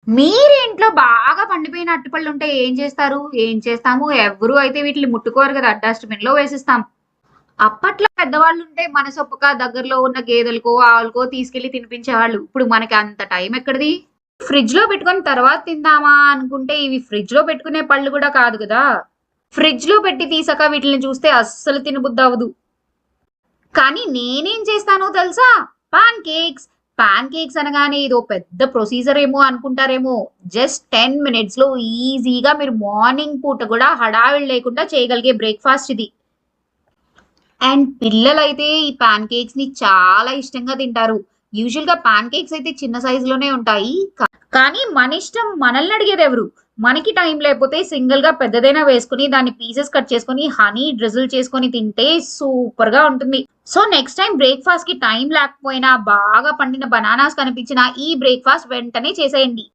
మీరు ఇంట్లో బాగా పండిపోయిన అరటిపళ్ళు ఉంటే ఏం చేస్తారు? ఏం చేస్తాము? ఎవ్వరు అయితే వీటిని ముట్టుకోరు కదా! డస్ట్‌బిన్‌లో వేసేస్తాం. అప్పట్లో పెద్దవాళ్ళుంటే మనసొప్పక దగ్గరలో ఉన్న గేదెలకో, ఆవులకో తీసుకెళ్ళి తినిపించేవాళ్ళు. ఇప్పుడు మనకి అంత టైం ఎక్కడిది? ఫ్రిడ్జ్‌లో పెట్టుకొని తర్వాత తిందామా అనుకుంటే ఇవి ఫ్రిడ్జ్‌లో పెట్టుకునే పళ్ళు గూడా కాదు గదా! ఫ్రిడ్జ్‌లో పెట్టి తీసాక వీటిల్ని చూస్తే అస్సలు తినబుద్దవ్వదు. కానీ నేనేం చేస్తానో తెలుసా? Pan cakes. పాన్ కేక్స్ అనగానే ఇదో పెద్ద ప్రొసీజర్ ఏమో అనుకుంటారేమో. జస్ట్ 10 మినిట్స్‌లో ఈజీగా మీరు మార్నింగ్ పూట గూడా హడావిడి లేకుండా చేయగలిగే బ్రేక్‌ఫాస్ట్ ఇది. అండ్ పిల్లలైతే ఈ పాన్ కేక్స్‌ని చాలా ఇష్టంగా తింటారు. యూజువల్‌గా పాన్ కేక్స్ అయితే చిన్న సైజులోనే ఉంటాయి. కానీ మనిష్టం మనల్ని అడిగేదెవరు? మనకి టైం లేకపోతే సింగిల్‌గా పెద్దదైనా వేసుకొని దాన్ని పీసెస్ కట్ చేసుకొని హనీ డ్రిజిల్ చేసుకొని తింటే సూపర్‌గా ఉంటుంది. సో, నెక్స్ట్ టైమ్ బ్రేక్‌ఫాస్ట్‌కి టైం లేకపోయినా బాగా పండిన బనానాస్ కనిపించినా ఈ బ్రేక్‌ఫాస్ట్ వెంటనే చేసేయండి.